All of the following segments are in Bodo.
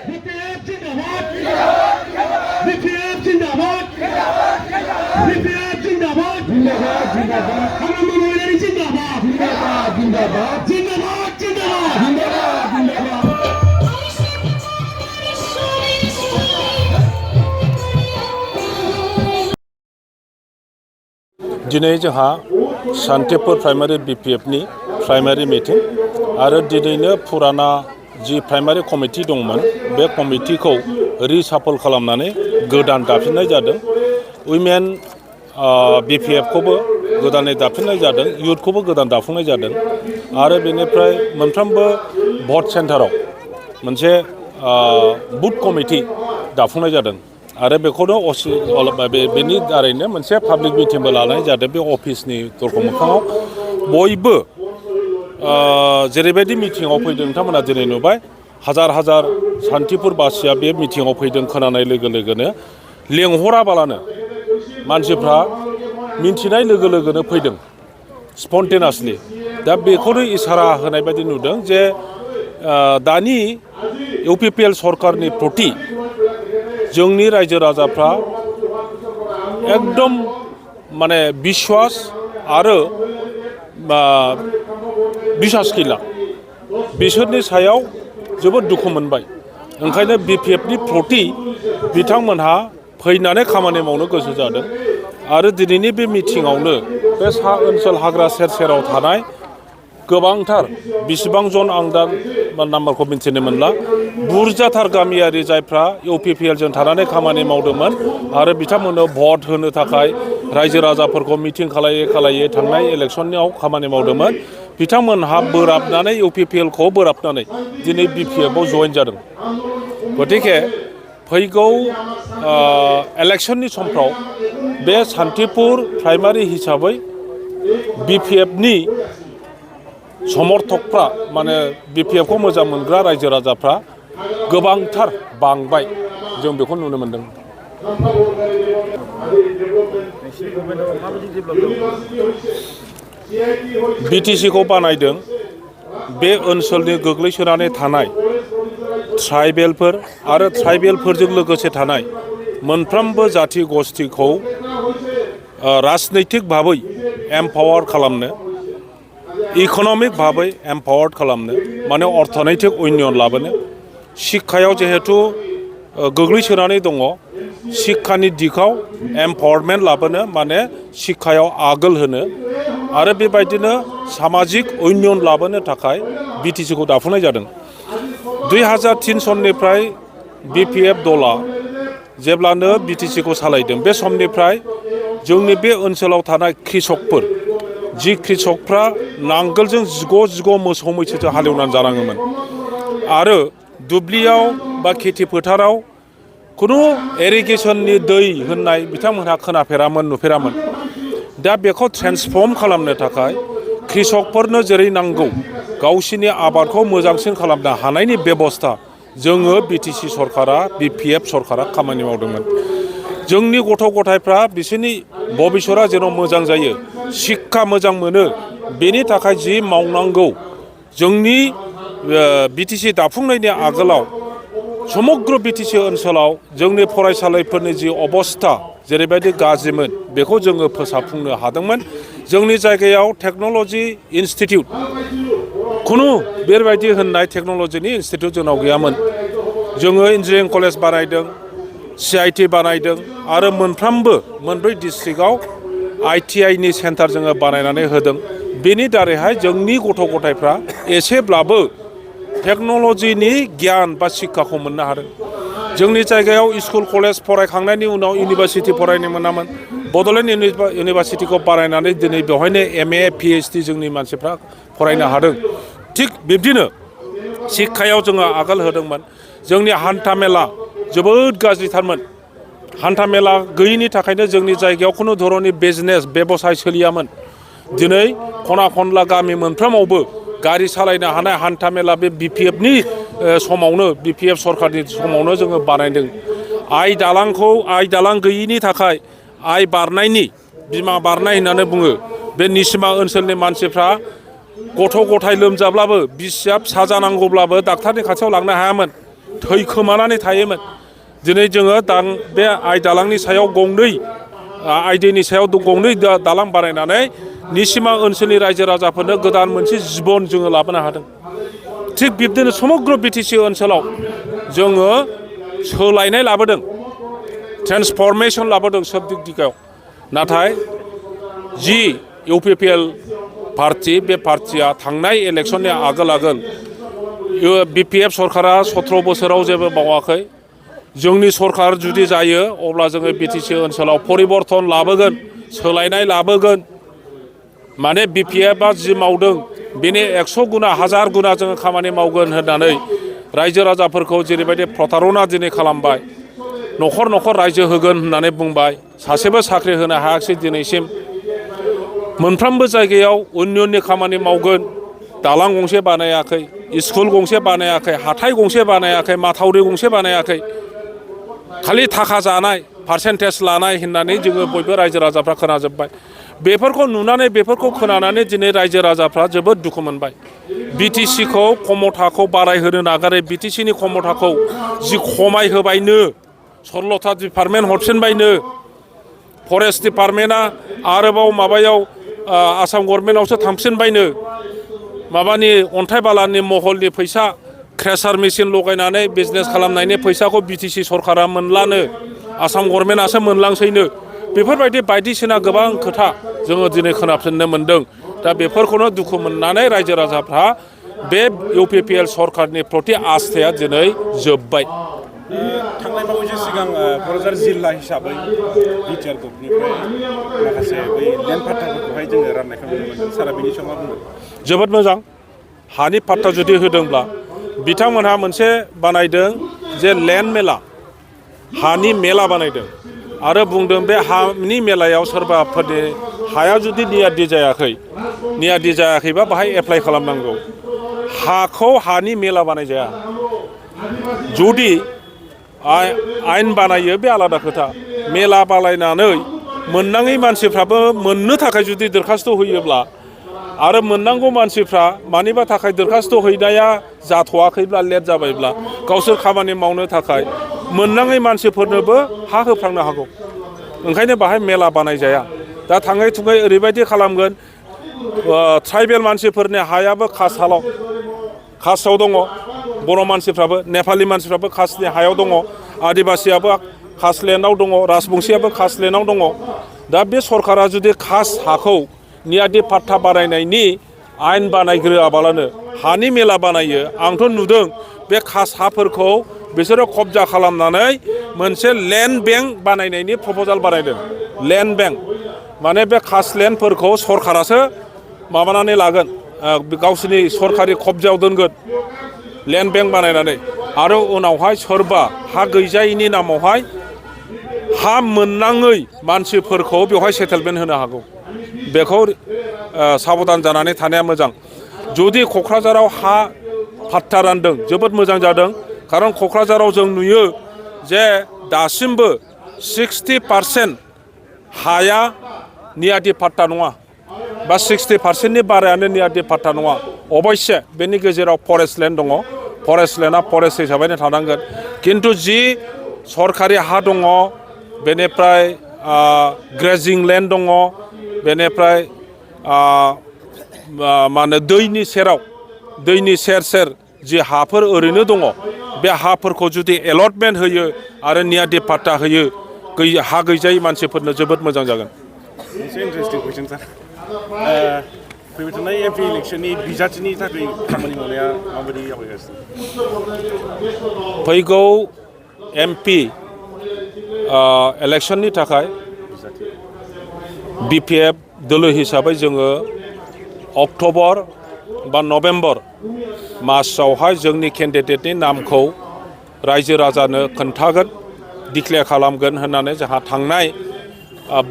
BPF जिंदाबाद BPF जिंदाबाद BPF जिंदाबाद जिंदाबाद जिंदाबाद खामानि मावनायनि जिंदाबाद जिंदाबाद जिंदाबाद जिंदाबाद जिंदाबाद जिंदाबाद जिंदाबाद दिनै जोंहा सान्तिपुर प्राइमारि BPFनि प्राइमारि मिटिं आरो दिनैनो फुराना जि प्राइमारि कमिटि दंमोन बे कमिटिखौ रिसाफल खालामनानै गोदान दाफिननाय जादों। उइमेन BPFखौबो गोदानै दाफिननाय जादों, इयुथखौबो गोदान दाफुंनाय जादों आरो बेनिफ्राय मोनफ्रोमबो भट सेन्टाराव मोनसे बुथ कमिटि दाफुंनाय जादों आरो बेखौनो बेनि दारैनो मोनसे पाब्लिक मिटिंबो लानाय जादों बे अफिसनि दरखं मोखाङाव। बयबो जेरैबायदि मिटिङाव फैदों नोंथांमोना दिनै नुबाय हाजार हाजार सान्तिपुर बासिया बे मिटिङाव फैदों खोनानाय लोगो लोगोनो लेंहराबालानो मानसिफ्रा मिन्थिनाय लोगो लोगोनो फैदों स्पन्टेनासलि। दा बेखौनो इसारा होनाय बायदि नुदों जे दानि UPPL सरकारनि प्रति जोंनि रायजो राजाफ्रा एकदम माने बिश्वास आरो बिसास गैला, बिसोरनि सायाव जोबोद दुखु मोनबाय। ओंखायनो BPFनि प्रति बिथांमोनहा फैनानै खामानि मावनो गोसो जादों आरो दिनैनि बे मिटिङावनो बे सा ओनसोल हाग्रा सेर सेराव थानाय गोबांथार बिसिबां जन आं दा नाम्बारखौ मिन्थिनो मोनला, बुरजाथार गामियारि जायफ्रा UPPLजों थानानै खामानि मावदोंमोन आरो बिथांमोननो भट होनो थाखाय रायजो राजाफोरखौ मिटिं खालायै थांनाय इलेक्सनाव खामानि मावदोंमोन, बिथांमोनहा बोराबनानै UPPLखौ बोराबनानै दिनै BPFआव जइन जादों। गतिके फैगौ इलेक्सननि समफ्राव बे सान्तिपुर प्राइमारि हिसाबै BPFनि समर्थकफ्रा माने BPFखौ मोजां मोनग्रा रायजो राजाफ्रा गोबांथार बांबाय, जों बेखौ नुनो मोनदों। BTCखौ बानायदों बे ओनसोलनि गोग्लैसोनानै थानाय ट्राइबेलफोर आरो ट्राइबेलफोरजों लोगोसे थानाय मोनफ्रोमबो जाथि गस्थिखौ राजनैतिक भाबै एम्पावार खालामनो, इक'नमिक भाबै एम्पावार्ड खालामनो, माने अर्थनैतिक उन्नयन लाबोनो, शिक्षायाव जिहेतु गोग्लैसोनानै दङ शिक्षानि दिगाव एम्पावारमेन्ट लाबोनो माने शिक्षायाव आगोल होनो आरो बेबायदिनो सामाजिक उन्नयन लाबोनो थाखाय BTCखौ दाफुंनाय जादों। 2003 सननिफ्राय BPF दला जेब्लानो BTCखौ सालायदों बे समनिफ्राय जोंनि बे ओनसोलाव थानाय कृषकफोर जि कृषकफ्रा नांगोलजों जिग' मोसौ मैसोजों हालेवनानै जानाङोमोन आरो दुब्लियाव बा खेथि फोथाराव खुनु इरिगेसननि दै होननाय बिथांमोनहा खोनाफेरामोन, नुफेरामोन। दा बेखौ ट्रेन्सफर्म खालामनो थाखाय कृषकफोरनो जेरै नांगौ गावसिनि आबादखौ मोजांसिन खालामनो हानायनि बेबस्था जोङो BTC सरकारा BPF सरकारा खामानि मावदोंमोन। जोंनि गथ' गथायफ्रा बिसोरनि भबिष्यतआ जेन' मोजां जायो, शिक्षा मोजां मोनो, बेनि थाखाय जि मावनांगौ जोंनि BTC दाफुंनायनि आगोलाव समग्र BTC ओनसोलाव जोंनि फरायसालिफोरनि जि अबस्था जेरैबायदि गाज्रिमोन बेखौ जोङो फोसाबफुंनो हादोंमोन। जोंनि जायगायाव टेक्न'लजि इन्सटिटिउट खुनु बेबायदि होननाय टेक्न'लजिनि इन्सटिटिउट जोंनाव गैयामोन। जोङो इन्जिनियारिं कलेज बानायदों, CIT बानायदों आरो मोनब्रै डिस्ट्रिक्टआव ITIनि सेन्टार जोङो बानायनानै होदों। बेनि दारैहाय जोंनि गथ' गथायफ्रा एसेब्लाबो टेक्न'लजिनि गियान बा शिक्षाखौ मोननो हादों। जोंनि जायगायाव स्कुल कलेज फरायखांनायनि उनाव इउनिभारसिटि फरायनो मोनामोन। बड'लेण्ड इउनिभारसिटिखौ बानायनानै दिनै बेवहायनो MA PhD जोंनि मानसिफ्रा फरायनो हादों। थिग बिब्दिनो शिक्षायाव जोङो आगोल होदोंमोन। जोंनि हान्था मेला जोबोद गाज्रिथारमोन। हान्था मेला गैयिनि थाखायनो जोंनि जायगायाव खुनु धरननि बिजनेस बेबसाय सोलियामोन। दिनै खना खनला गामि मोनफ्रोमावबो गारि सालायनो हानाय हान्था मेला बे BPFनि समावनो BPF सरकारनि समावनो जोङो बानायदों। आइ दालां गैयिनि थाखाय आइ बारनायनि बिमा बारनाय होननानै बुङो। बे निसिमा ओनसोलनि मानसिफ्रा गथ' गथाय लोमजाब्लाबो बिसिया फिसा जानांगौब्लाबो डाक्टारनि खाथियाव लांनो हायामोन। थैखोमानानै थायोमोन दिनै जोङो बे आइ दालांनि सायाव गंनै आइदैनि सायाव गंनै दालां बानायनानै निसिमा ओनसोलनि रायजो राजाफोरनो गोदान मोनसे जिबन जोङो लाबोनो हादों थिग बिब्दिनो समग्र बिटिसि ओनसोलाव जोङो सोलायनाय लाबोदों ट्रेन्सफरमेसन लाबोदों सोब दिगायाव नाथाय जि इउपिपिएल पार्टी बे पार्टिया थांनाय इलेक्सननि आगोल बिपिएफ सरकारा 17 बोसोराव जेबो मावाखै जोंनि सरकार जुदि जायो अब्ला जोङो बिटिसि ओनसोलाव परिबर्तन लाबोगोन सोलायनाय लाबोगोन माने बिपिएफआ जि मावदों बेनि 100 गुना 1000 गुना जोङो खामानि मावगोन होननानै रायजो राजाफोरखौ जेरैबायदि प्रतारना दिनै खालामबाय न'खर न'खर रायजो होगोन होननानै बुंबाय सासेबो साख्रि होनो हायाखै दिनैसिम मोनफ्रोमबो जायगायाव उन्नयननि खामानि मावगोन दालां गंसे बानायाखै स्कुल गंसे बानायाखै हाथाय गंसे बानायाखै माथावरि गंसे बानायाखै खालि थाखा जानाय पार्सेन्टेज लानाय होननानै जोङो बयबो रायजो राजाफ्रा खोनाजोब्बाय बेफोरखौ नुनानै बेफोरखौ खोनानानै दिनै रायजो राजाफ्रा जोबोद दुखु मोनबाय बिटिसिखौ क्षमताखौ बारायहोनो नागारै बिटिसिनि क्षमताखौ जि खमायहोबायनो 16था डिपार्टमेन्ट हरफिनबायनो फरेस्ट डिपार्टमेन्टआ आरोबाव माबायाव आसाम गभर्नमेन्टआवसो थांफिनबायनो माबानि अन्थाइ बालानि महलनि फैसा क्रेसार मेचिन लगायनानै बिजनेस खालामनायनि फैसाखौ बिटिसि सरकारा मोनलानो आसाम गभर्नमेन्टआसो मोनलांसैनो बेफोरबायदि बायदिसिना गोबां खोथा जोङो दिनै खोनाफिननो मोन्दों दा बेफोरखौनो दुखु मोननानै रायजो राजाफ्रा बे इउपिपिएल सरकारनि प्रति आस्थाया दिनै जोब्बाय थांनाय बावैसो सिगां क'क्राझार जिल्ला हिसाबै बिटिआर गभर्नमेन्टनिफ्राय माखासे बै लेन्ड पाट्टाफोरखौहाय जोङो राननायखौ नुनो मोनदों सारा बिनि सायाव मा बुंगोन जोबोद मोजां हानि पाट्टा जुदि होदोंब्ला बिथांमोनहा मोनसे बानायदों जे लेन्ड मेला हानि मेला बानायदों आरो बुंदों बे हानि मेलायाव सोरबाफोरनि हाया जुदि नियादि जायाखैबा बाहाय एप्लाइ खालामनांगौ हाखौ हानि मेला बानायजाया जुदि आयेन बानायो बे आलादा खोथा मेला बानायनानै मोननाङै मानसिफ्राबो मोननो थाखाय जुदि दरखास्त होयोब्ला आरो मोननांगौ मानसिफ्रा मानिबा थाखाय दरखास्त हैनाया जाथ'वाखैब्ला लेट जाबायब्ला गावसोर खामानि मावनो थाखाय मोननाङै मानसिफोरनोबो हा होफ्रांनो हागौ ओंखायनो बाहाय मेला बानायजाया दा थाङै थुङै ओरैबायदि खालामगोन ट्राइबेल मानसिफोरनि हायाबो कास्टआव दङ बर' मानसिफ्राबो नेपालि मानसिफ्राबो कास्टनि हायाव दङ आदिबासियाबो कास्ट लेन्डआव दङ राजबंसियाबो कास्ट लेन्डआव दङ दा बे सरकारा जुदि कास्ट हाखौ नियादि पाट्टा बानायनायनि आयेन बानायग्रोआबालानो हानि मेला बानायो आंथ' नुदों बे कास्ट हाफोरखौ बिसोरो कब्जा खालामनानै मोनसे लेन्ड बेंक बानायनायनि प्रप'जाल बानायदों लेन्ड बेंक माने बे कास्ट लेन्डफोरखौ सरकारासो माबानानै लागोन गावसोरनि सरकारि कब्जायाव दोनगोन लेन्ड बेंक बानायनानै आरो उनावहाय सोरबा हा गैजायैनि नामावहाय हा मोननाङै मानसिफोरखौ बेवहाय सेटेलमेन्ट होनो हागौ बेखौ साबधान जानानै थानाया मोजां जुदि क'क्राझाराव हा पाट्टा रानदों जोबोद मोजां जादों खारन क'क्राझाराव जों नुयो जे दासिमबो 60% हाया नियादि पाट्टा नङा बा 60%नि बारायानो नियादि पाट्टा नङा अबयसे बेनि गेजेराव फरेस्ट लेन्ड दङ फरेस्ट लेन्डआ फरेस्ट हिसाबैनो थानांगोन खिन्थु जि सरकारि हा दङ बेनिफ्राय ग्रेजिं लेन्ड दङ बेनिफ्राय मा होनो दैनि सेर जि हाफोर ओरैनो दङ बे हाफोरखौ जुदि एलटमेन्ट होयो आरो नियादि पाट्टा होयो हा गैजायै मानसिफोरनो जोबोद मोजां जागोन मोनसे इन्टारेस्टिं कुइसन सार फैबाय थानाय एमपि इलेक्सननि बिजाथिनि थाखाय खामानि मावनाया माबायदि आवगायगासिनो फैगौ एमपि इलेक्सननि थाखाय बिपिएफ दोलो हिसाबै जोङो अक्ट'बर बा नभेम्बर मासावहाय जोंनि केन्डिडेटनि नामखौ रायजो राजानो खोन्थागोन डिक्लेयार खालामगोन होननानै जोंहा थांनाय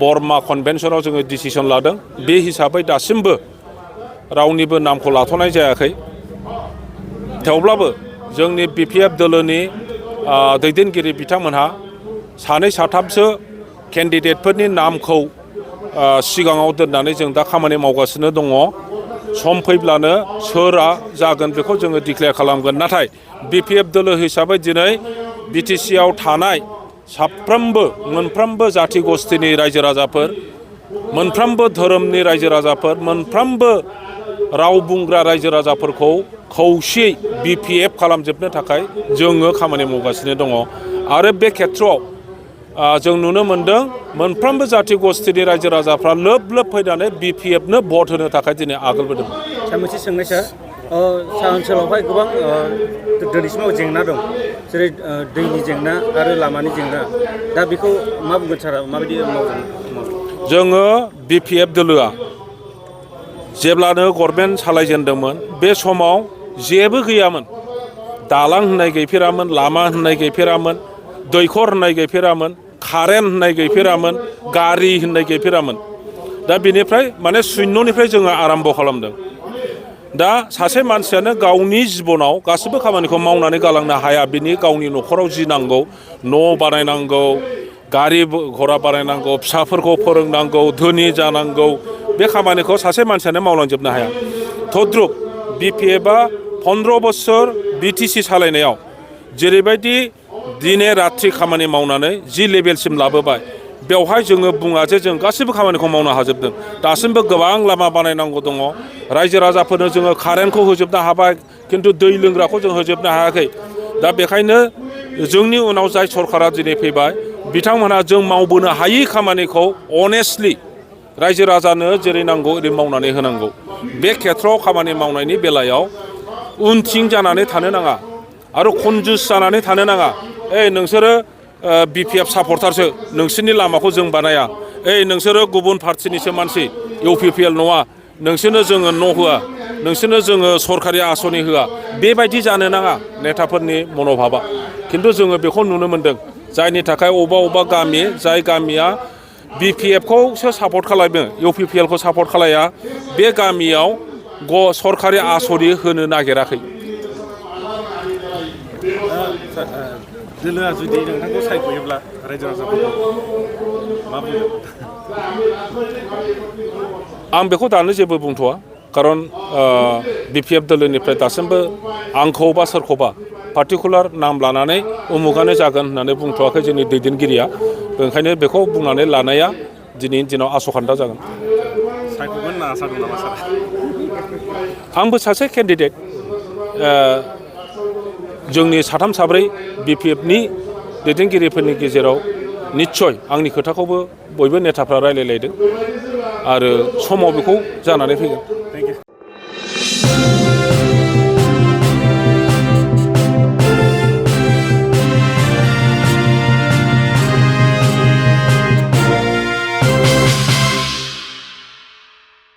बर्मा कनभेन्सनाव जोङो डिसिसन लादों बे हिसाबै दासिमबो रावनिबो नामखौ लाथ'नाय जायाखै थेवब्लाबो जोंनि बिपिएफ दोलोनि दैदेनगिरि बिथांमोनहा सानै साथामसो केन्डिडेटफोरनि नामखौ सिगाङाव दोननानै जों दा खामानि मावगासिनो दङ सम फैब्लानो सोरआ जागोन बेखौ जोङो डिक्लेयार खालामगोन नाथाय BPF दोलो हिसाबै दिनै BTC आव थानाय साफ्रोमबो मोनफ्रोमबो जाथि गस्थिनि रायजो राजाफोर मोनफ्रोमबो धोरोमनि रायजो राजाफोर मोनफ्रोमबो राव बुंग्रा रायजो राजाफोरखौ खौसेयै BPF खालामजोबनो थाखाय जोङो खामानि मावगासिनो दङ आरो बे खेथ्रआव जों नुनो मोनदों मोनफ्रोमबो जाथि गस्थिनि रायजो राजाफ्रा लोब लोब फैनानै BPF नो भट होनो थाखाय दिनै आगोलबोदों। मोनसे सोंनाय सार सा ओनसोलावहाय गोबां दिनैसिमाव जेंना दं जेरै दैनि जेंना आरो लामानि जेंना दा बेखौ मा बुंगोन सारा माबायदि मावगोन? जोङो BPF दोलोआ जेब्लानो गभर्नमेन्ट सालायजेनदोंमोन बे समाव जेबो गैयामोन दालां होननाय गैफेरामोन लामा होननाय गैफेरामोन दैखर होननाय गैफेरामोन कारेन्ट होननाय गैफेरामोन गारि होननाय गैफेरामोन दा बेनिफ्राय माने शून्यनिफ्राय जोङो आराम्भ खालामदों दा सासे मानसियानो गावनि जिबनाव गासिबो खामानिखौ मावनानै गालांनो हाया बिनि गावनि न'खराव जि नांगौ न' बानायनांगौ गारि घरा बानायनांगौ फिसाफोरखौ फोरोंनांगौ धोनि जानांगौ बे खामानिखौ सासे मानसियानो मावलांजोबनो हाया तद्रुप BPFआ 15 बोसोर BTC सालायनायाव जेरैबायदि दिने रात्रि खामानि मावनानै जि लेभेलसिम लाबोबाय बेवहाय जोङो बुङा जे जों गासिबो खामानिखौ मावनो हाजोबदों दासिमबो गोबां लामा बानायनांगौ दङ रायजो राजाफोरनो जोङो कारेन्टखौ होजोबनो हाबाय खिन्थु दै लोंग्राखौ जों होजोबनो हायाखै दा बेखायनो जोंनि उनाव जाय सरकारा दिनै फैबाय बिथांमोनहा जों मावबोनो हायि खामानिखौ अनेस्टलि रायजो राजानो जेरै नांगौ ओरै मावनानै होनांगौ बे खेथ्रआव खामानि मावनायनि बेलायाव उनथिं जानानै थानो नाङा आरो कनजुस जानानै थानो नाङा नोंसोरो BPF सापर्टारसो नोंसोरनि लामाखौ जों बानाया नोंसोरो गुबुन पार्टिनिसो मानसि UPPL नङा नोंसोरनो जोङो न' होआ नोंसोरनो जोङो सरकारि आसनि होआ बेबायदि जानो नाङा नेताफोरनि मन'भाबा खिन्थु जोङो बेखौ नुनो मोनदों जायनि थाखाय अबेबा गामि जाय गामिया BPFखौसो सापर्ट खालामो UPPLखौ सापर्ट खालाया बे गामियाव सरकारि आसनि होनो नागिराखै। दोलोआ जुदि नोंथांखौ सायख'योब्ला रायजो राजाफोरखौ मा बुंगोन? आं बेखौ दानो जेबो बुंथ'वा खारन BPF दोलोनिफ्राय दासिमबो आंखौ बा सोरखौबा पार्टिकुलार नाम लानानै उमुगानो जागोन होननानै बुंथ'वाखै जोंनि दैदेनगिरिया ओंखायनो बेखौ बुंनानै लानाया दिनैनि दिनाव आसखान्दा जागोन। सायख'गोन ना आसा दं नामा सार? आंबो सासे केन्डिडेट जोंनि साथाम साब्रै BPFनि दैदेनगिरिफोरनि गेजेराव निस्सय आंनि खोथाखौबो बयबो नेताफ्रा रायलायलायदों आरो समाव बेखौ जानानै फैगोन।